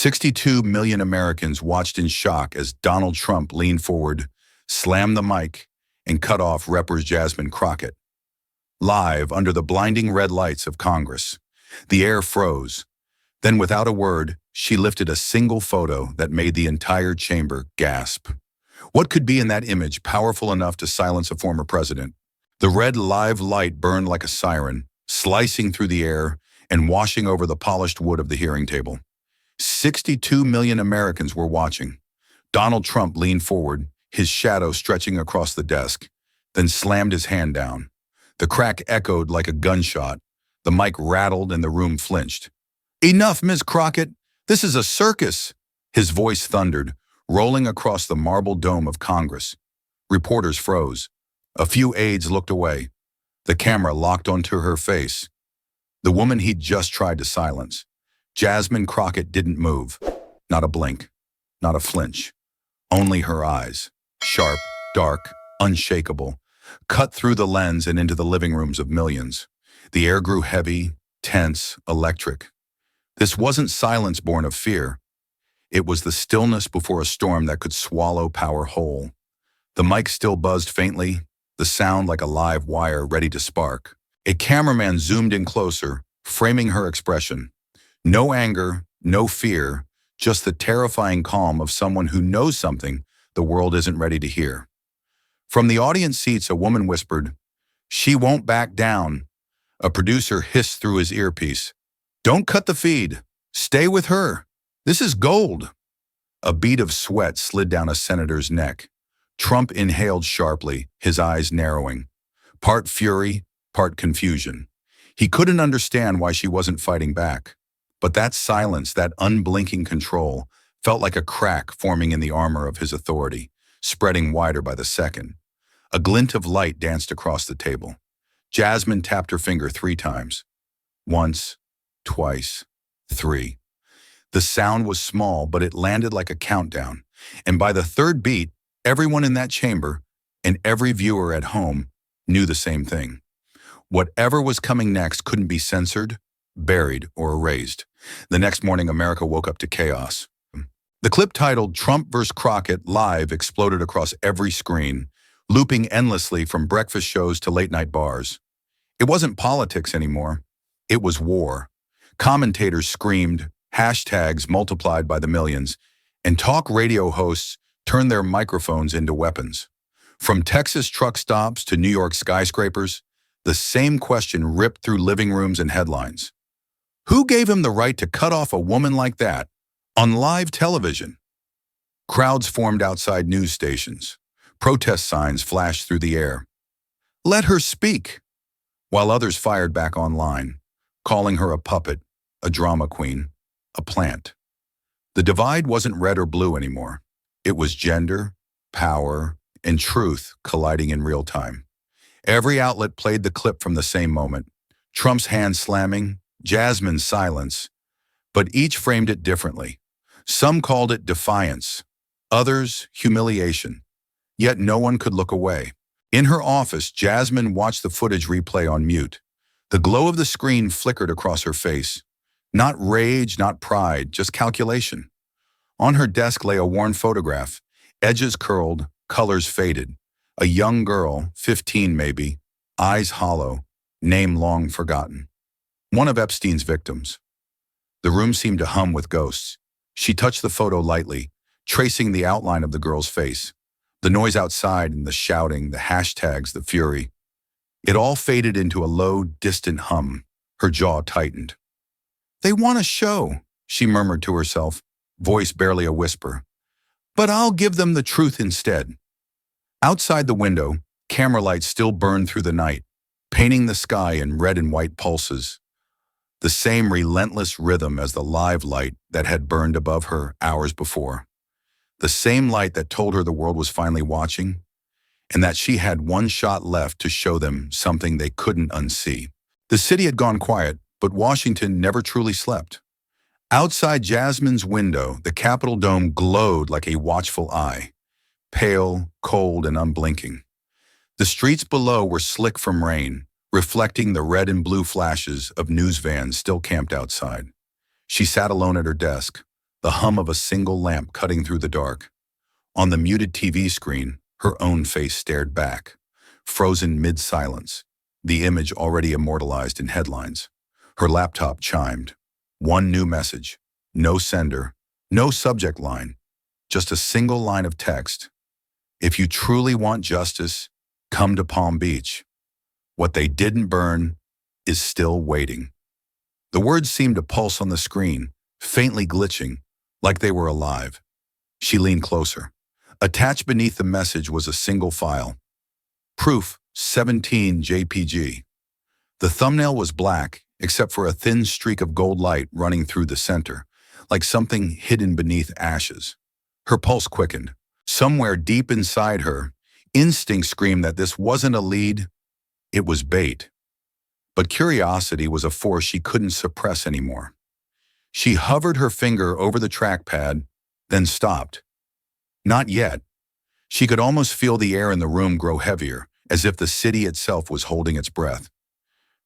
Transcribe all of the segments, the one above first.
62 million Americans watched in shock as Donald Trump leaned forward, slammed the mic, and cut off Reppers Jasmine Crockett. Live under the blinding red lights of Congress, the air froze. Then, without a word, she lifted a single photo that made the entire chamber gasp. What could be in that image powerful enough to silence a former president? The red live light burned like a siren, slicing through the air and washing over the polished wood of the hearing table. 62 million Americans were watching. Donald Trump leaned forward, his shadow stretching across the desk, then slammed his hand down. The crack echoed like a gunshot. The mic rattled and the room flinched. "Enough, Ms. Crockett! This is a circus!" His voice thundered, rolling across the marble dome of Congress. Reporters froze. A few aides looked away. The camera locked onto her face. The woman he'd just tried to silence. Jasmine Crockett didn't move. Not a blink. Not a flinch. Only her eyes. Sharp, dark, unshakable. Cut through the lens and into the living rooms of millions. The air grew heavy, tense, electric. This wasn't silence born of fear. It was the stillness before a storm that could swallow power whole. The mic still buzzed faintly, the sound like a live wire ready to spark. A cameraman zoomed in closer, framing her expression. No anger, no fear, just the terrifying calm of someone who knows something the world isn't ready to hear. From the audience seats, a woman whispered, "She won't back down." A producer hissed through his earpiece, "Don't cut the feed. Stay with her. This is gold." A bead of sweat slid down a senator's neck. Trump inhaled sharply, his eyes narrowing. Part fury, part confusion. He couldn't understand why she wasn't fighting back. But that silence, that unblinking control, felt like a crack forming in the armor of his authority, spreading wider by the second. A glint of light danced across the table. Jasmine tapped her finger 3 times. Once, twice, 3. The sound was small, but it landed like a countdown. And by the 3rd beat, everyone in that chamber, and every viewer at home, knew the same thing. Whatever was coming next couldn't be censored, buried, or erased. The next morning, America woke up to chaos. The clip titled "Trump vs. Crockett" live exploded across every screen, looping endlessly from breakfast shows to late-night bars. It wasn't politics anymore. It was war. Commentators screamed, hashtags multiplied by the millions, and talk radio hosts turned their microphones into weapons. From Texas truck stops to New York skyscrapers, the same question ripped through living rooms and headlines. Who gave him the right to cut off a woman like that on live television? Crowds formed outside news stations. Protest signs flashed through the air. "Let her speak," while others fired back online, calling her a puppet, a drama queen, a plant. The divide wasn't red or blue anymore. It was gender, power, and truth colliding in real time. Every outlet played the clip from the same moment. Trump's hand slamming, Jasmine's silence, but each framed it differently. Some called it defiance, others humiliation, yet no one could look away. In her office, Jasmine watched the footage replay on mute. The glow of the screen flickered across her face. Not rage, not pride, just calculation. On her desk lay a worn photograph, edges curled, colors faded. A young girl, 15 maybe, eyes hollow, name long forgotten. One of Epstein's victims. The room seemed to hum with ghosts. She touched the photo lightly, tracing the outline of the girl's face. The noise outside and the shouting, the hashtags, the fury. It all faded into a low, distant hum. Her jaw tightened. "They want a show," she murmured to herself, voice barely a whisper. "But I'll give them the truth instead." Outside the window, camera lights still burned through the night, painting the sky in red and white pulses. The same relentless rhythm as the live light that had burned above her hours before. The same light that told her the world was finally watching, and that she had one shot left to show them something they couldn't unsee. The city had gone quiet, but Washington never truly slept. Outside Jasmine's window, the Capitol dome glowed like a watchful eye, pale, cold, and unblinking. The streets below were slick from rain, reflecting the red and blue flashes of news vans still camped outside. She sat alone at her desk, the hum of a single lamp cutting through the dark. On the muted TV screen, her own face stared back, frozen mid-silence, the image already immortalized in headlines. Her laptop chimed. One new message. No sender, no subject line, just a single line of text. If you truly want justice, come to Palm Beach. What they didn't burn is still waiting. The words seemed to pulse on the screen, faintly glitching, like they were alive. She leaned closer. Attached beneath the message was a single file. Proof 17 JPG. The thumbnail was black, except for a thin streak of gold light running through the center, like something hidden beneath ashes. Her pulse quickened. Somewhere deep inside her, instinct screamed that this wasn't a lead, it was bait. But curiosity was a force she couldn't suppress anymore. She hovered her finger over the trackpad, then stopped. Not yet. She could almost feel the air in the room grow heavier, as if the city itself was holding its breath.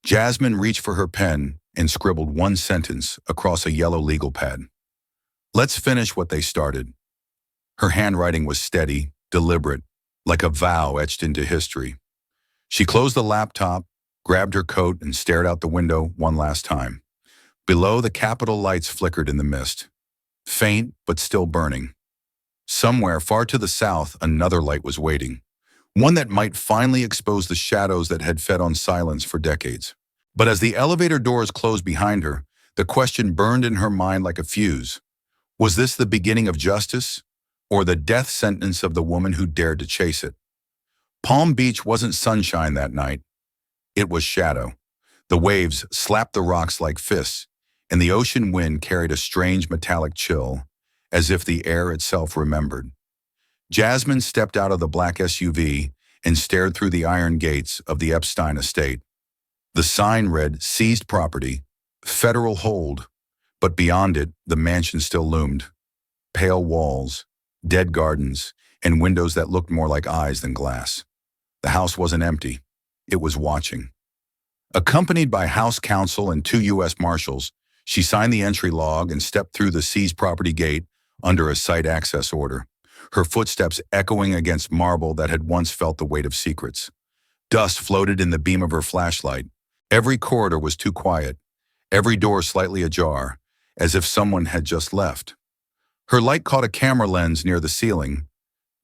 Jasmine reached for her pen and scribbled one sentence across a yellow legal pad. Let's finish what they started. Her handwriting was steady, deliberate, like a vow etched into history. She closed the laptop, grabbed her coat, and stared out the window one last time. Below, the Capitol lights flickered in the mist. Faint, but still burning. Somewhere far to the south, another light was waiting. One that might finally expose the shadows that had fed on silence for decades. But as the elevator doors closed behind her, the question burned in her mind like a fuse. Was this the beginning of justice, or the death sentence of the woman who dared to chase it? Palm Beach wasn't sunshine that night. It was shadow. The waves slapped the rocks like fists, and the ocean wind carried a strange metallic chill, as if the air itself remembered. Jasmine stepped out of the black SUV and stared through the iron gates of the Epstein estate. The sign read, "Seized property, federal hold," but beyond it, the mansion still loomed. Pale walls, dead gardens, and windows that looked more like eyes than glass. The house wasn't empty. It was watching. Accompanied by House Counsel and 2 U.S. Marshals, she signed the entry log and stepped through the seized property gate under a site access order, her footsteps echoing against marble that had once felt the weight of secrets. Dust floated in the beam of her flashlight. Every corridor was too quiet, every door slightly ajar, as if someone had just left. Her light caught a camera lens near the ceiling,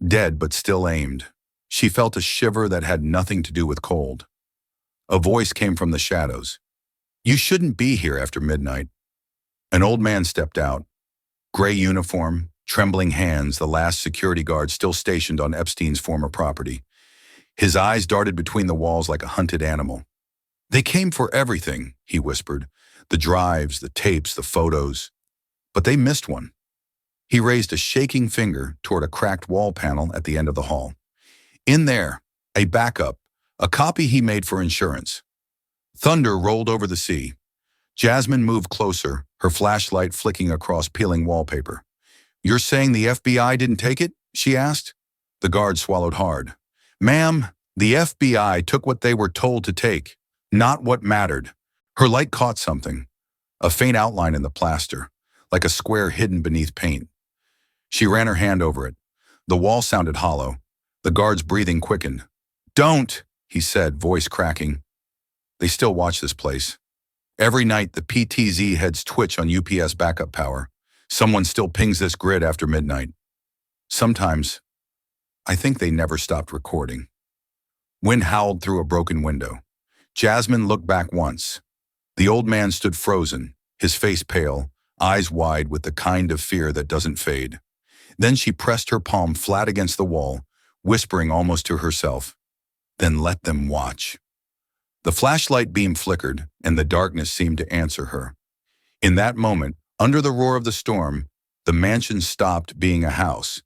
dead but still aimed. She felt a shiver that had nothing to do with cold. A voice came from the shadows. "You shouldn't be here after midnight." An old man stepped out. Gray uniform, trembling hands, the last security guard still stationed on Epstein's former property. His eyes darted between the walls like a hunted animal. "They came for everything," he whispered. "The drives, the tapes, the photos. But they missed one." He raised a shaking finger toward a cracked wall panel at the end of the hall. In there, a backup, a copy he made for insurance. Thunder rolled over the sea. Jasmine moved closer, her flashlight flicking across peeling wallpaper. "You're saying the FBI didn't take it?" she asked. The guard swallowed hard. "Ma'am, the FBI took what they were told to take, not what mattered." Her light caught something, a faint outline in the plaster, like a square hidden beneath paint. She ran her hand over it. The wall sounded hollow. The guard's breathing quickened. "Don't," he said, voice cracking. They still watch this place. Every night, the PTZ heads twitch on UPS backup power. Someone still pings this grid after midnight. Sometimes, I think they never stopped recording. Wind howled through a broken window. Jasmine looked back once. The old man stood frozen, his face pale, eyes wide with the kind of fear that doesn't fade. Then she pressed her palm flat against the wall, whispering almost to herself, "Then let them watch." The flashlight beam flickered, and the darkness seemed to answer her. In that moment, under the roar of the storm, the mansion stopped being a house.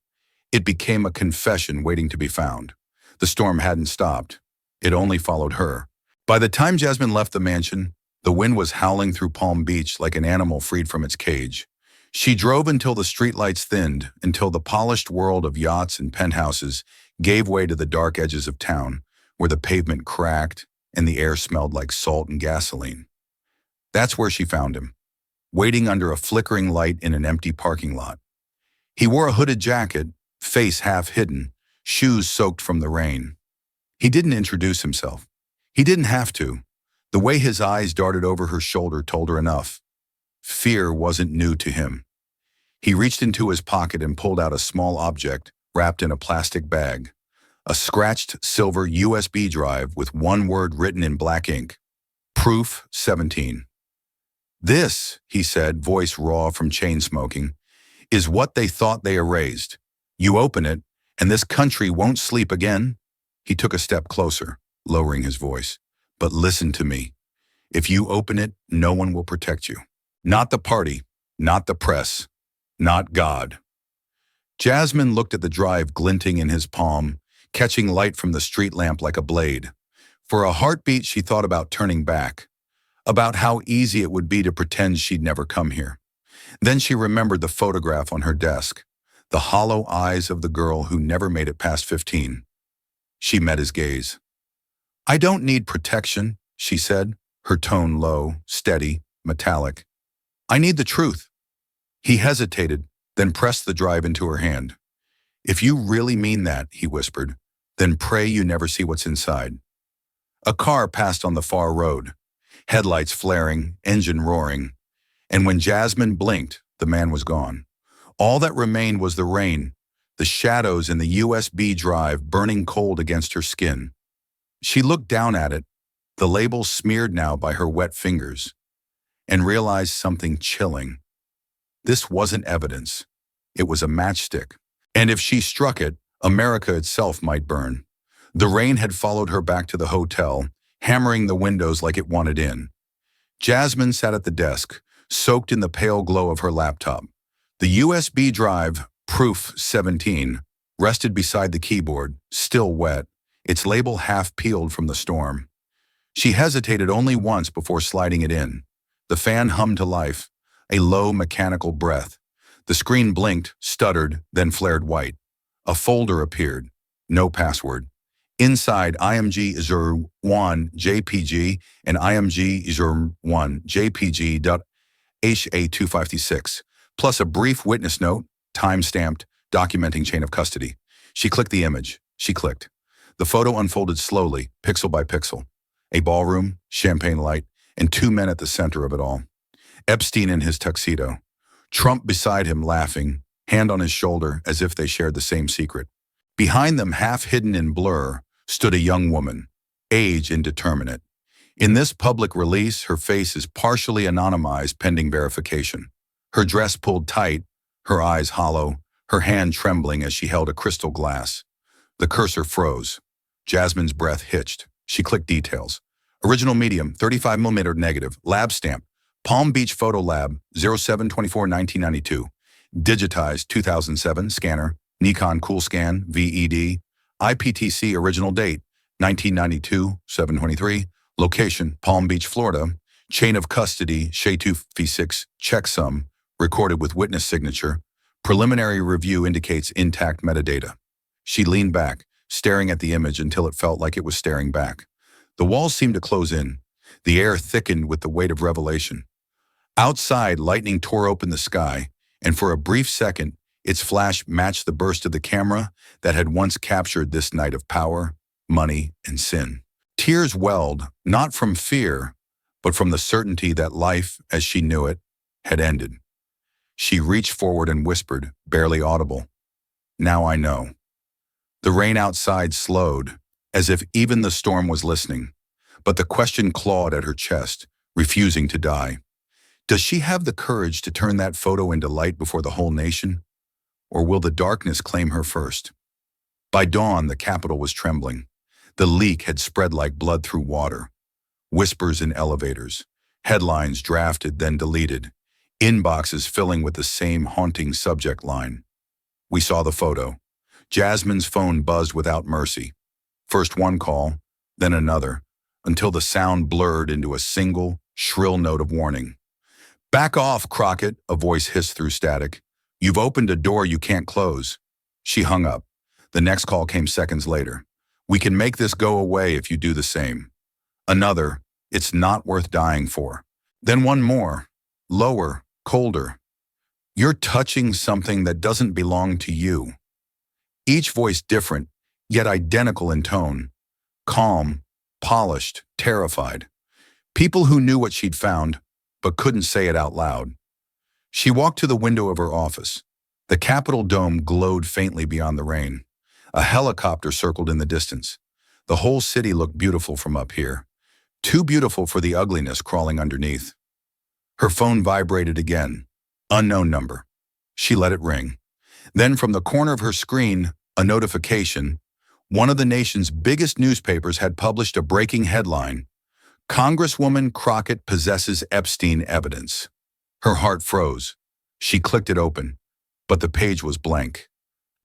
It became a confession waiting to be found. The storm hadn't stopped. It only followed her. By the time Jasmine left the mansion, the wind was howling through Palm Beach like an animal freed from its cage. She drove until the streetlights thinned, until the polished world of yachts and penthouses gave way to the dark edges of town, where the pavement cracked and the air smelled like salt and gasoline. That's where she found him. waiting under a flickering light in an empty parking lot. He wore a hooded jacket, face half hidden, shoes soaked from the rain. He didn't introduce himself. He didn't have to. The way his eyes darted over her shoulder told her enough. Fear wasn't new to him. He reached into his pocket and pulled out a small object wrapped in a plastic bag. A scratched silver USB drive with one word written in black ink. Proof 17. This, he said, voice raw from chain smoking, is what they thought they erased. You open it, and this country won't sleep again. He took a step closer, lowering his voice. But listen to me. If you open it, no one will protect you. Not the party, not the press, not God. Jasmine looked at the drive glinting in his palm, catching light from the street lamp like a blade. For a heartbeat, she thought about turning back, about how easy it would be to pretend she'd never come here. Then she remembered the photograph on her desk, the hollow eyes of the girl who never made it past 15. She met his gaze. I don't need protection, she said, her tone low, steady, metallic. I need the truth. He hesitated, then pressed the drive into her hand. If you really mean that, he whispered, then pray you never see what's inside. A car passed on the far road, headlights flaring, engine roaring, and when Jasmine blinked, the man was gone. All that remained was the rain, the shadows and the USB drive burning cold against her skin. She looked down at it, the label smeared now by her wet fingers, and realized something chilling. This wasn't evidence. It was a matchstick. And if she struck it, America itself might burn. The rain had followed her back to the hotel, hammering the windows like it wanted in. Jasmine sat at the desk, soaked in the pale glow of her laptop. The USB drive, Proof 17, rested beside the keyboard, still wet, its label half peeled from the storm. She hesitated only once before sliding it in. The fan hummed to life, a low mechanical breath. The screen blinked, stuttered, then flared white. A folder appeared. No password. Inside, IMG is 1 JPG and IMG is 1 JPG.HA256, plus a brief witness note, time-stamped, documenting chain of custody. She clicked the image. She clicked. The photo unfolded slowly, pixel by pixel. A ballroom, champagne light, and two men at the center of it all. Epstein in his tuxedo. Trump beside him laughing, hand on his shoulder as if they shared the same secret. Behind them, half hidden in blur, stood a young woman, age indeterminate. In this public release, her face is partially anonymized pending verification. Her dress pulled tight, her eyes hollow, her hand trembling as she held a crystal glass. The cursor froze. Jasmine's breath hitched. She clicked details. Original medium, 35mm negative, lab stamp, Palm Beach Photo Lab, 07/24/1992. Digitized, 2007, scanner, Nikon Coolscan, VED. IPTC original date, 1992, 7/23. Location, Palm Beach, Florida. Chain of custody, SHA-256, checksum, recorded with witness signature. Preliminary review indicates intact metadata. She leaned back, staring at the image until it felt like it was staring back. The walls seemed to close in. The air thickened with the weight of revelation. Outside, lightning tore open the sky, and for a brief second, its flash matched the burst of the camera that had once captured this night of power, money, and sin. Tears welled, not from fear, but from the certainty that life, as she knew it, had ended. She reached forward and whispered, barely audible, "Now I know." The rain outside slowed, as if even the storm was listening, but the question clawed at her chest, refusing to die. Does she have the courage to turn that photo into light before the whole nation? Or will the darkness claim her first? By dawn, the Capitol was trembling. The leak had spread like blood through water. Whispers in elevators, headlines drafted then deleted, inboxes filling with the same haunting subject line. We saw the photo. Jasmine's phone buzzed without mercy. First one call, then another, until the sound blurred into a single, shrill note of warning. "Back off, Crockett," a voice hissed through static. "You've opened a door you can't close." She hung up. The next call came seconds later. "We can make this go away if you do the same." Another, "It's not worth dying for." Then one more. lower, colder. You're touching something that doesn't belong to you. Each voice different, yet identical in tone. Calm, polished, terrified. People who knew what she'd found, but couldn't say it out loud. She walked to the window of her office. The Capitol dome glowed faintly beyond the rain. A helicopter circled in the distance. The whole city looked beautiful from up here. Too beautiful for the ugliness crawling underneath. Her phone vibrated again. Unknown number. She let it ring. Then from the corner of her screen, a notification. One of the nation's biggest newspapers had published a breaking headline. Congresswoman Crockett possesses Epstein evidence. Her heart froze. She clicked it open, but the page was blank.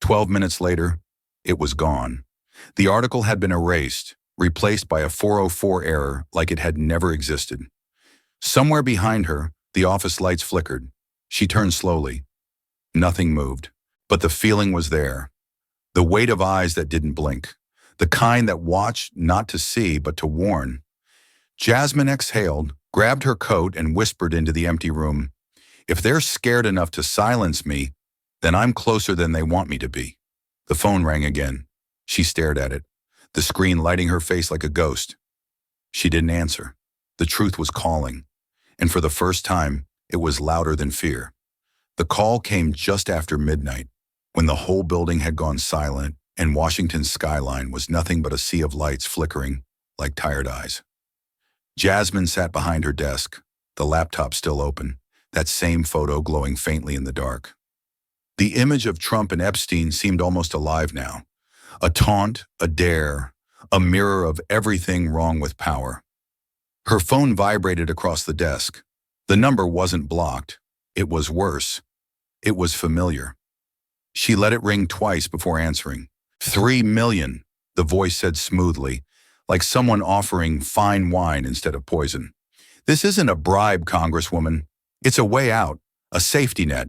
12 minutes later, it was gone. The article had been erased, replaced by a 404 error like it had never existed. Somewhere behind her, the office lights flickered. She turned slowly. Nothing moved, but the feeling was there. The weight of eyes that didn't blink. The kind that watched not to see, but to warn. Jasmine exhaled, grabbed her coat, and whispered into the empty room, "If they're scared enough to silence me, then I'm closer than they want me to be." The phone rang again. She stared at it, the screen lighting her face like a ghost. She didn't answer. The truth was calling, and for the first time, it was louder than fear. The call came just after midnight, when the whole building had gone silent and Washington's skyline was nothing but a sea of lights flickering like tired eyes. Jasmine sat behind her desk, the laptop still open, that same photo glowing faintly in the dark. The image of Trump and Epstein seemed almost alive now. A taunt, a dare, a mirror of everything wrong with power. Her phone vibrated across the desk. The number wasn't blocked. It was worse. It was familiar. She let it ring twice before answering. 3 million, the voice said smoothly, like someone offering fine wine instead of poison. This isn't a bribe, Congresswoman. It's a way out, a safety net.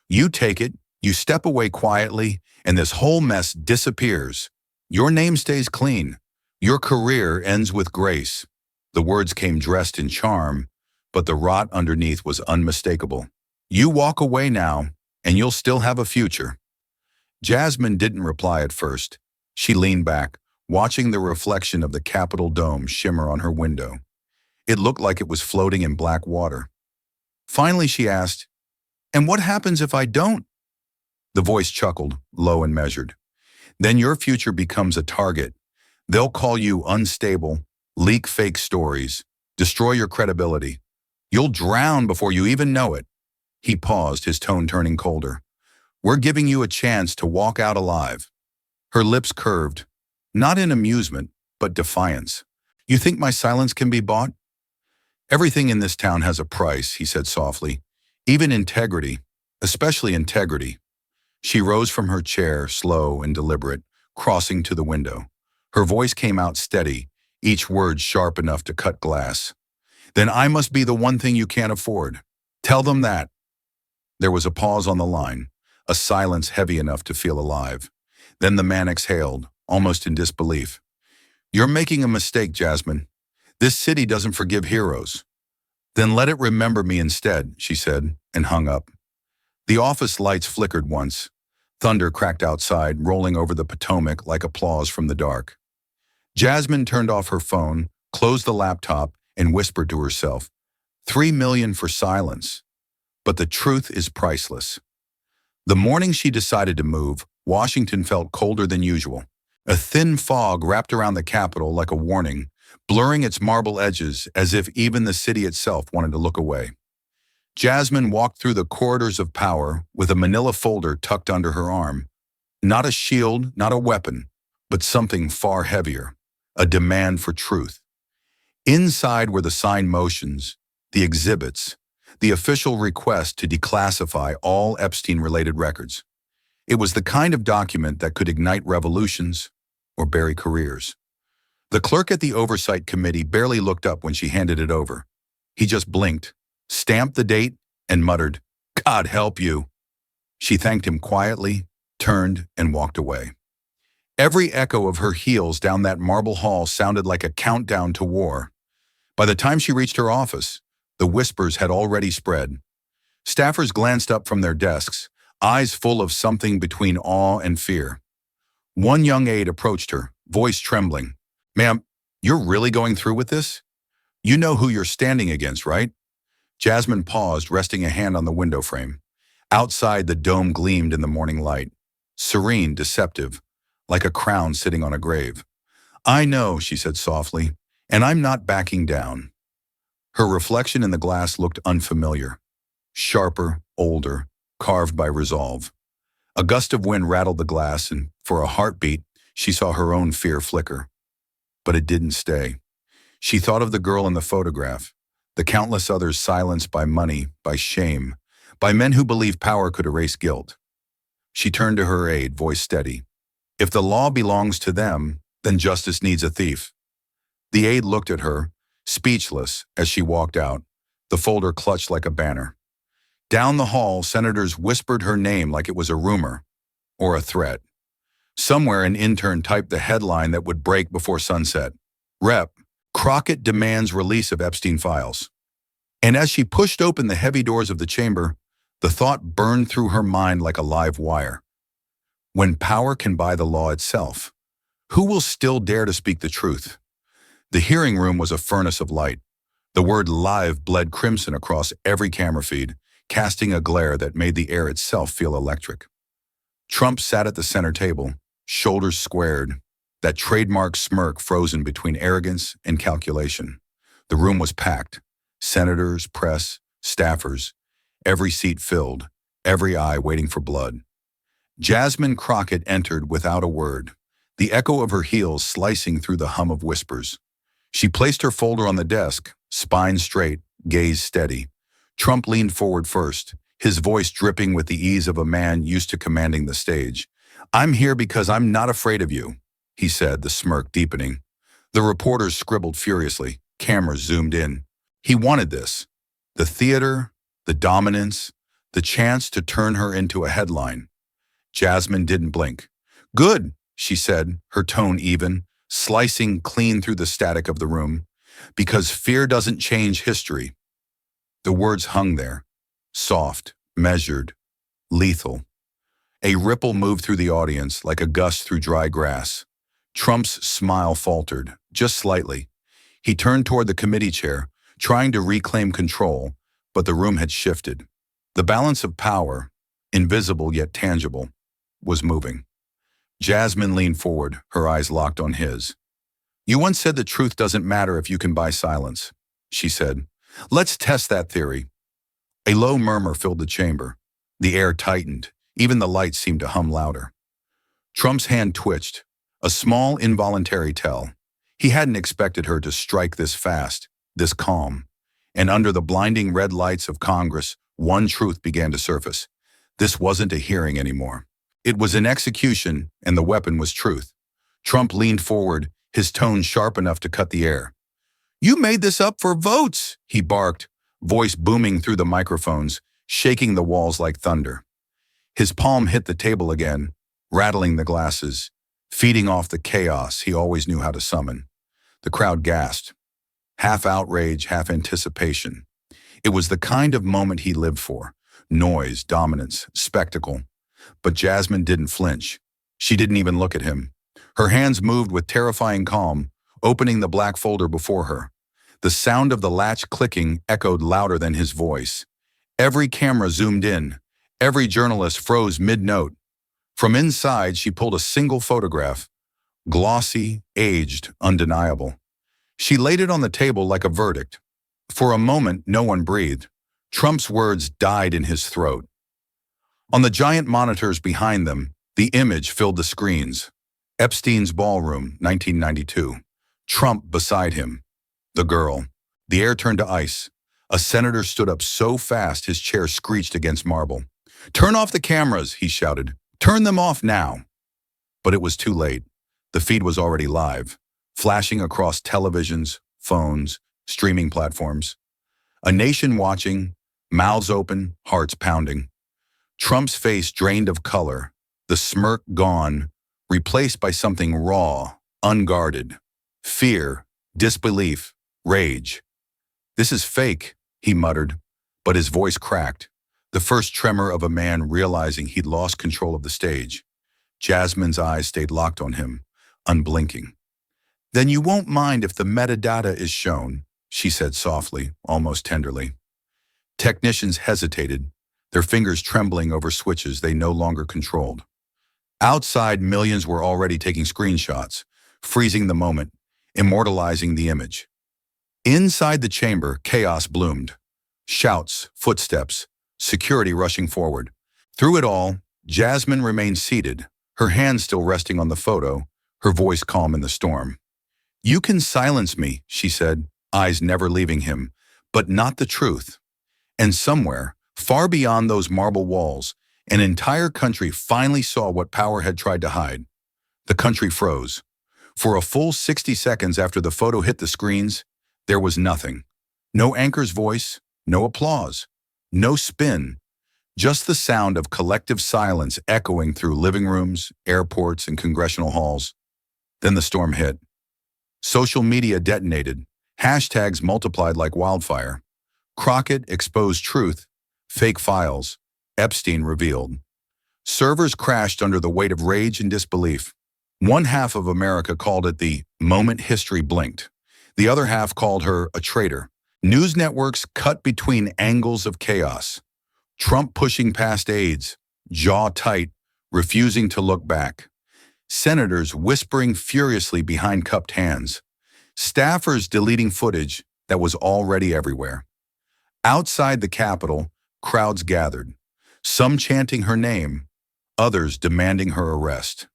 You take it, you step away quietly, and this whole mess disappears. Your name stays clean. Your career ends with grace. The words came dressed in charm, but the rot underneath was unmistakable. You walk away now, and you'll still have a future. Jasmine didn't reply at first. She leaned back, watching the reflection of the Capitol dome shimmer on her window. It looked like it was floating in black water. Finally, she asked, "And what happens if I don't?" The voice chuckled, low and measured. "Then your future becomes a target. They'll call you unstable, leak fake stories, destroy your credibility. You'll drown before you even know it." He paused, his tone turning colder. "We're giving you a chance to walk out alive." Her lips curved, not in amusement, but defiance. "You think my silence can be bought?" "Everything in this town has a price," he said softly. "Even integrity, especially integrity." She rose from her chair, slow and deliberate, crossing to the window. Her voice came out steady, each word sharp enough to cut glass. "Then I must be the one thing you can't afford. Tell them that." There was a pause on the line, a silence heavy enough to feel alive. Then the man exhaled, almost in disbelief. "You're making a mistake, Jasmine. This city doesn't forgive heroes." "Then let it remember me instead," she said, and hung up. The office lights flickered once. Thunder cracked outside, rolling over the Potomac like applause from the dark. Jasmine turned off her phone, closed the laptop, and whispered to herself, 3 million for silence. But the truth is priceless. The morning she decided to move, Washington felt colder than usual. A thin fog wrapped around the Capitol like a warning, blurring its marble edges as if even the city itself wanted to look away. Jasmine walked through the corridors of power with a manila folder tucked under her arm. Not a shield, not a weapon, but something far heavier, a demand for truth. Inside were the signed motions, the exhibits, the official request to declassify all Epstein-related records. It was the kind of document that could ignite revolutions or bury careers. The clerk at the Oversight Committee barely looked up when she handed it over. He just blinked, stamped the date, and muttered, "God help you." She thanked him quietly, turned, and walked away. Every echo of her heels down that marble hall sounded like a countdown to war. By the time she reached her office, The whispers had already spread. Staffers glanced up from their desks, eyes full of something between awe and fear. One young aide approached her, voice trembling. "Ma'am, you're really going through with this? You know who you're standing against, right?" Jasmine paused, resting a hand on the window frame. Outside, the dome gleamed in the morning light. Serene, deceptive, like a crown sitting on a grave. "I know," she said softly, "and I'm not backing down." Her reflection in the glass looked unfamiliar. Sharper, older, carved by resolve. A gust of wind rattled the glass, and for a heartbeat, she saw her own fear flicker. But it didn't stay. She thought of the girl in the photograph, the countless others silenced by money, by shame, by men who believed power could erase guilt. She turned to her aide, voice steady. "If the law belongs to them, then justice needs a thief." The aide looked at her, speechless, as she walked out, the folder clutched like a banner. Down the hall, senators whispered her name like it was a rumor or a threat. Somewhere an intern typed the headline that would break before sunset. "Rep. Crockett demands release of Epstein files." And as she pushed open the heavy doors of the chamber, the thought burned through her mind like a live wire. When power can buy the law itself, who will still dare to speak the truth? The hearing room was a furnace of light. The word "live" bled crimson across every camera feed, casting a glare that made the air itself feel electric. Trump sat at the center table, shoulders squared, that trademark smirk frozen between arrogance and calculation. The room was packed. Senators, press, staffers, every seat filled, every eye waiting for blood. Jasmine Crockett entered without a word, the echo of her heels slicing through the hum of whispers. She placed her folder on the desk, spine straight, gaze steady. Trump leaned forward first, his voice dripping with the ease of a man used to commanding the stage. "I'm here because I'm not afraid of you," he said, the smirk deepening. The reporters scribbled furiously. Cameras zoomed in. He wanted this. The theater, the dominance, the chance to turn her into a headline. Jasmine didn't blink. "Good," she said, her tone even, slicing clean through the static of the room. "Because fear doesn't change history." The words hung there, soft, measured, lethal. A ripple moved through the audience like a gust through dry grass. Trump's smile faltered, just slightly. He turned toward the committee chair, trying to reclaim control, but the room had shifted. The balance of power, invisible yet tangible, was moving. Jasmine leaned forward, her eyes locked on his. "You once said the truth doesn't matter if you can buy silence," she said. "Let's test that theory." A low murmur filled the chamber. The air tightened. Even the lights seemed to hum louder. Trump's hand twitched, a small involuntary tell. He hadn't expected her to strike this fast, this calm. And under the blinding red lights of Congress, one truth began to surface. This wasn't a hearing anymore. It was an execution, and the weapon was truth. Trump leaned forward, his tone sharp enough to cut the air. "You made this up for votes," he barked, voice booming through the microphones, shaking the walls like thunder. His palm hit the table again, rattling the glasses, feeding off the chaos he always knew how to summon. The crowd gasped, half outrage, half anticipation. It was the kind of moment he lived for. Noise, dominance, spectacle. But Jasmine didn't flinch. She didn't even look at him. Her hands moved with terrifying calm, opening the black folder before her. The sound of the latch clicking echoed louder than his voice. Every camera zoomed in. Every journalist froze mid-note. From inside, she pulled a single photograph. Glossy, aged, undeniable. She laid it on the table like a verdict. For a moment, no one breathed. Trump's words died in his throat. On the giant monitors behind them, the image filled the screens. Epstein's ballroom, 1992. Trump beside him. The girl. The air turned to ice. A senator stood up so fast his chair screeched against marble. "Turn off the cameras," he shouted. "Turn them off now." But it was too late. The feed was already live, flashing across televisions, phones, streaming platforms. A nation watching, mouths open, hearts pounding. Trump's face drained of color, the smirk gone, replaced by something raw, unguarded. Fear, disbelief, rage. "This is fake," he muttered, but his voice cracked, the first tremor of a man realizing he'd lost control of the stage. Jasmine's eyes stayed locked on him, unblinking. "Then you won't mind if the metadata is shown," she said softly, almost tenderly. Technicians hesitated, their fingers trembling over switches they no longer controlled. Outside, millions were already taking screenshots, freezing the moment, immortalizing the image. Inside the chamber, chaos bloomed. Shouts, footsteps, security rushing forward. Through it all, Jasmine remained seated, her hands still resting on the photo, her voice calm in the storm. "You can silence me," she said, eyes never leaving him, "but not the truth." And somewhere, far beyond those marble walls, an entire country finally saw what power had tried to hide. The country froze. For a full 60 seconds after the photo hit the screens, there was nothing. No anchor's voice, no applause, no spin, just the sound of collective silence echoing through living rooms, airports, and congressional halls. Then the storm hit. Social media detonated. Hashtags multiplied like wildfire. Crockett exposed truth, fake files, Epstein revealed. Servers crashed under the weight of rage and disbelief. One half of America called it the moment history blinked. The other half called her a traitor. News networks cut between angles of chaos. Trump pushing past aides, jaw tight, refusing to look back. Senators whispering furiously behind cupped hands. Staffers deleting footage that was already everywhere. Outside the Capitol, crowds gathered, some chanting her name, others demanding her arrest.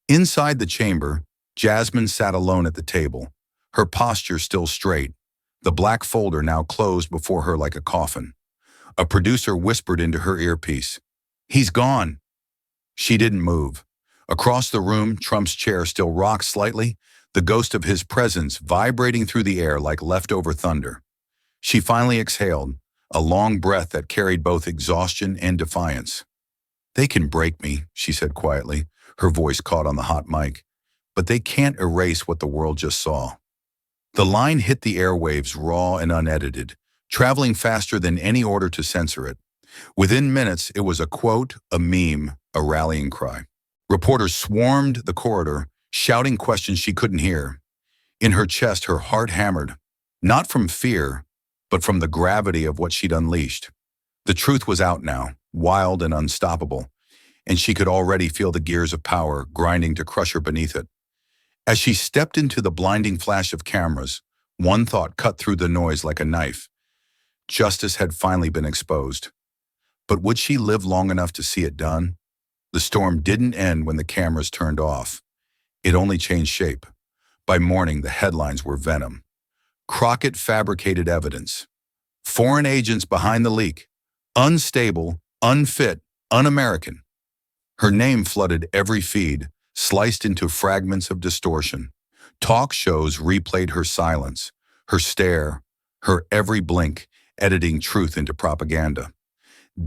Inside the chamber, Jasmine sat alone at the table, her posture still straight, the black folder now closed before her like a coffin. A producer whispered into her earpiece, "He's gone." She didn't move. Across the room, Trump's chair still rocked slightly, the ghost of his presence vibrating through the air like leftover thunder. She finally exhaled, a long breath that carried both exhaustion and defiance. "They can break me," she said quietly, her voice caught on the hot mic, "but they can't erase what the world just saw." The line hit the airwaves raw and unedited, traveling faster than any order to censor it. Within minutes, it was a quote, a meme, a rallying cry. Reporters swarmed the corridor, shouting questions she couldn't hear. In her chest, her heart hammered, not from fear, but from the gravity of what she'd unleashed. The truth was out now, wild and unstoppable, and she could already feel the gears of power grinding to crush her beneath it. As she stepped into the blinding flash of cameras, one thought cut through the noise like a knife. Justice had finally been exposed. But would she live long enough to see it done? The storm didn't end when the cameras turned off. It only changed shape. By morning, the headlines were venom. Crockett fabricated evidence. Foreign agents behind the leak. Unstable, unfit, un-American. Her name flooded every feed, sliced into fragments of distortion. Talk shows replayed her silence, her stare, her every blink, editing truth into propaganda.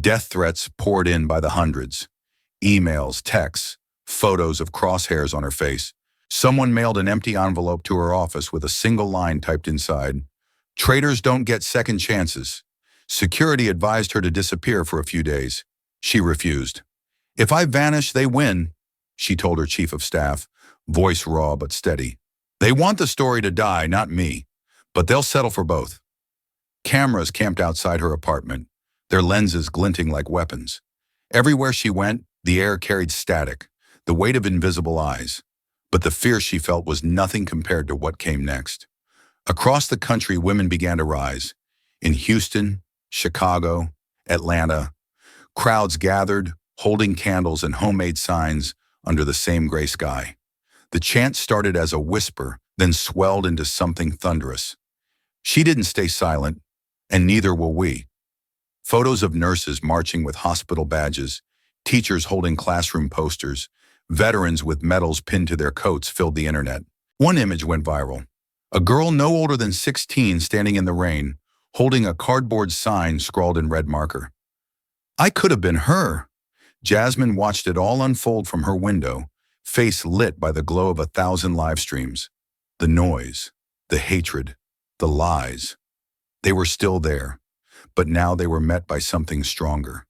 Death threats poured in by the hundreds. Emails, texts, photos of crosshairs on her face. Someone mailed an empty envelope to her office with a single line typed inside. "Traitors don't get second chances." Security advised her to disappear for a few days. She refused. "If I vanish, they win," she told her chief of staff, voice raw but steady. "They want the story to die, not me, but they'll settle for both." Cameras camped outside her apartment, their lenses glinting like weapons. Everywhere she went, the air carried static, the weight of invisible eyes. But the fear she felt was nothing compared to what came next. Across the country, women began to rise. In Houston, Chicago, Atlanta, crowds gathered, holding candles and homemade signs under the same gray sky. The chant started as a whisper, then swelled into something thunderous. She didn't stay silent, and neither will we. Photos of nurses marching with hospital badges, teachers holding classroom posters, veterans with medals pinned to their coats filled the internet. One image went viral. A girl no older than 16 standing in the rain, holding a cardboard sign scrawled in red marker. "I could have been her." Jasmine watched it all unfold from her window, face lit by the glow of 1,000 live streams. The noise, the hatred, the lies. They were still there, but now they were met by something stronger.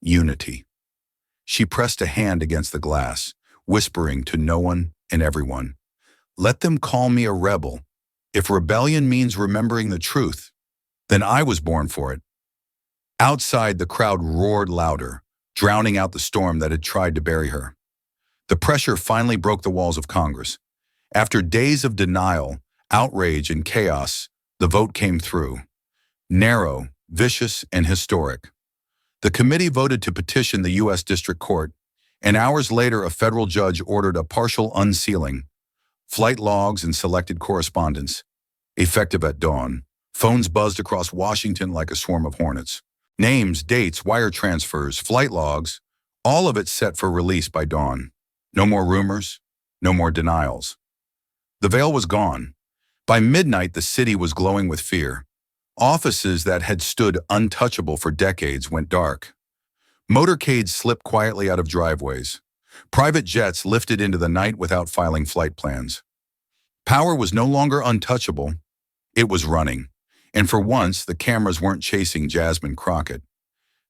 Unity. She pressed a hand against the glass, whispering to no one and everyone, "Let them call me a rebel. If rebellion means remembering the truth, then I was born for it." Outside, the crowd roared louder, drowning out the storm that had tried to bury her. The pressure finally broke the walls of Congress. After days of denial, outrage, and chaos, the vote came through. Narrow, vicious, and historic. The committee voted to petition the U.S. District Court, and hours later a federal judge ordered a partial unsealing. Flight logs and selected correspondence. Effective at dawn, phones buzzed across Washington like a swarm of hornets. Names, dates, wire transfers, flight logs, all of it set for release by dawn. No more rumors, no more denials. The veil was gone. By midnight, the city was glowing with fear. Offices that had stood untouchable for decades went dark. Motorcades slipped quietly out of driveways. Private jets lifted into the night without filing flight plans. Power was no longer untouchable. It was running. And for once, the cameras weren't chasing Jasmine Crockett.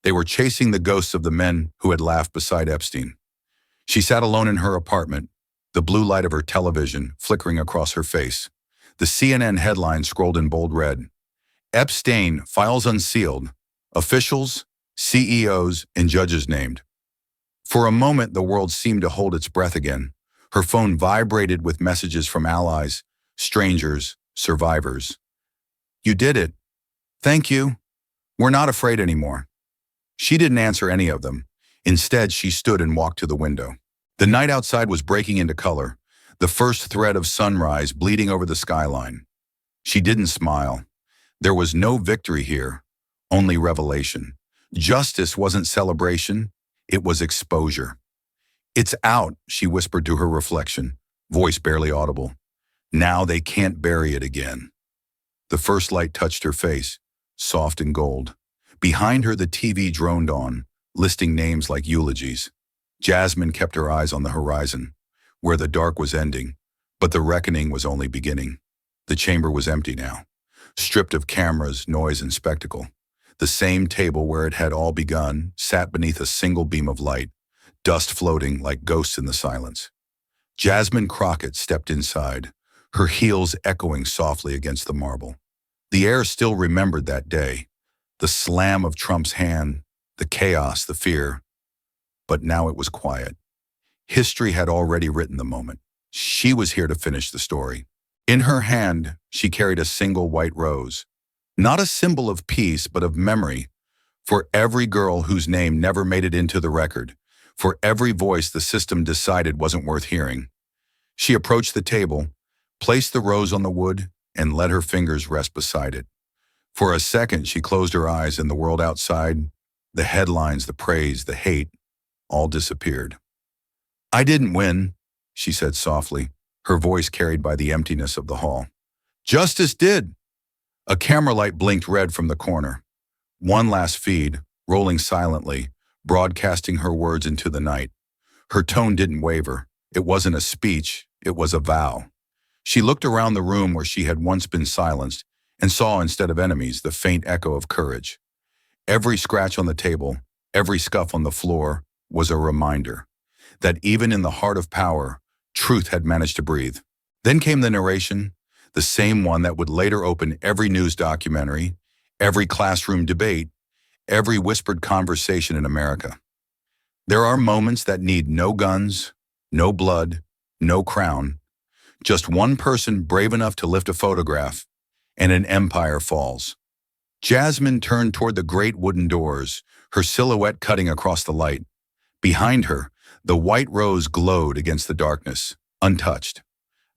They were chasing the ghosts of the men who had laughed beside Epstein. She sat alone in her apartment, the blue light of her television flickering across her face. The CNN headline scrolled in bold red. Epstein, files unsealed. Officials, CEOs, and judges named. For a moment, the world seemed to hold its breath again. Her phone vibrated with messages from allies, strangers, survivors. "You did it. Thank you. We're not afraid anymore." She didn't answer any of them. Instead, she stood and walked to the window. The night outside was breaking into color, the first thread of sunrise bleeding over the skyline. She didn't smile. There was no victory here, only revelation. Justice wasn't celebration, it was exposure. "It's out," she whispered to her reflection, voice barely audible. "Now they can't bury it again." The first light touched her face, soft and gold. Behind her, the TV droned on, listing names like eulogies. Jasmine kept her eyes on the horizon, where the dark was ending, but the reckoning was only beginning. The chamber was empty now, stripped of cameras, noise, and spectacle. The same table where it had all begun sat beneath a single beam of light, dust floating like ghosts in the silence. Jasmine Crockett stepped inside, her heels echoing softly against the marble. The air still remembered that day, the slam of Trump's hand, the chaos, the fear. But now it was quiet. History had already written the moment. She was here to finish the story. In her hand, she carried a single white rose, not a symbol of peace, but of memory, for every girl whose name never made it into the record, for every voice the system decided wasn't worth hearing. She approached the table, placed the rose on the wood, and let her fingers rest beside it. For a second, she closed her eyes, and the world outside, the headlines, the praise, the hate, all disappeared. "I didn't win," she said softly, her voice carried by the emptiness of the hall. "Justice did." A camera light blinked red from the corner. One last feed, rolling silently, broadcasting her words into the night. Her tone didn't waver. It wasn't a speech, it was a vow. She looked around the room where she had once been silenced and saw, instead of enemies, the faint echo of courage. Every scratch on the table, every scuff on the floor was a reminder that even in the heart of power, truth had managed to breathe. Then came the narration, the same one that would later open every news documentary, every classroom debate, every whispered conversation in America. There are moments that need no guns, no blood, no crown, just one person brave enough to lift a photograph, and an empire falls. Jasmine turned toward the great wooden doors, her silhouette cutting across the light. Behind her, the white rose glowed against the darkness, untouched.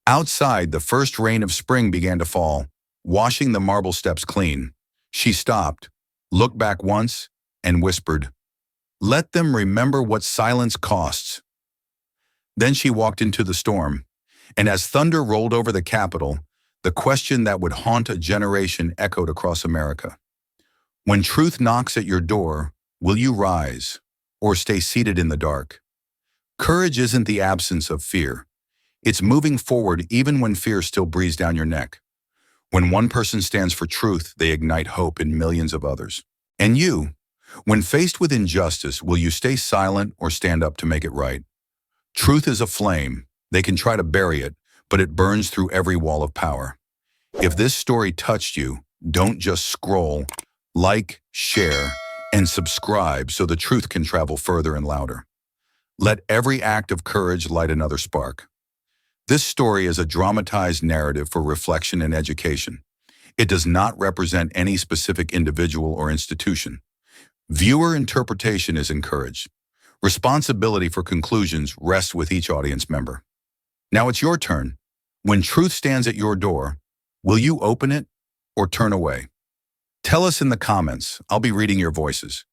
Outside, the first rain of spring began to fall, washing the marble steps clean. She stopped, looked back once, and whispered, "Let them remember what silence costs." Then she walked into the storm, and as thunder rolled over the Capitol, the question that would haunt a generation echoed across America. When truth knocks at your door, will you rise or stay seated in the dark? Courage isn't the absence of fear. It's moving forward even when fear still breathes down your neck. When one person stands for truth, they ignite hope in millions of others. And you, when faced with injustice, will you stay silent or stand up to make it right? Truth is a flame. They can try to bury it, but it burns through every wall of power. If this story touched you, don't just scroll, like, share, and subscribe so the truth can travel further and louder. Let every act of courage light another spark. This story is a dramatized narrative for reflection and education. It does not represent any specific individual or institution. Viewer interpretation is encouraged. Responsibility for conclusions rests with each audience member. Now it's your turn. When truth stands at your door, will you open it or turn away? Tell us in the comments. I'll be reading your voices.